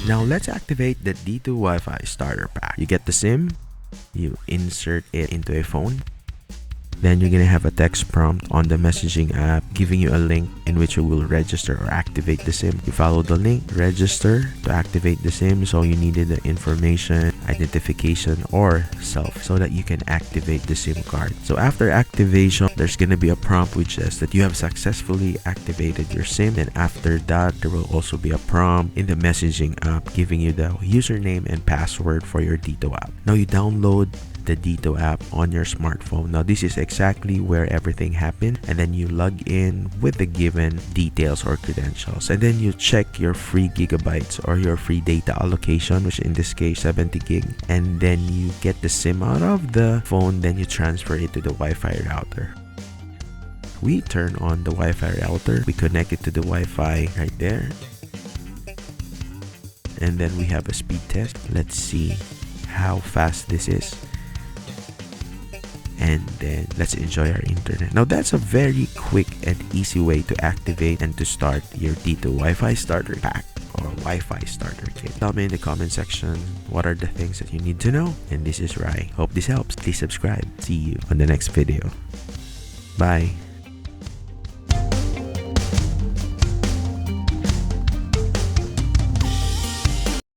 Now let's activate the D2 Wi-Fi starter pack. You get the SIM, you insert it into a phone. Then you're gonna have a text prompt on the messaging app giving you a link in which you will register or activate the SIM. You follow the link, register to activate the SIM. So you needed the information, identification, or self so that you can activate the SIM card. So after activation, there's gonna be a prompt which says that you have successfully activated your SIM. And after that, there will also be a prompt in the messaging app giving you the username and password for your D2 app. Now you download the D2 app on your smartphone. Now this is exactly where everything happened, and then you log in with the given details or credentials, and then you check your free gigabytes or your free data allocation, which in this case 70 gig, and then you get the SIM out of the phone, then you transfer it to the Wi-Fi router. We turn on the Wi-Fi router, we connect it to the Wi-Fi right there, and then we have a speed test. Let's see how fast this is. And then let's enjoy our internet. Now that's a very quick and easy way to activate and to start your D2 Wi-Fi starter pack or Wi-Fi starter kit. Tell me in the comment section what are the things that you need to know. And this is Rai. Hope this helps. Please subscribe. See you on the next video. Bye.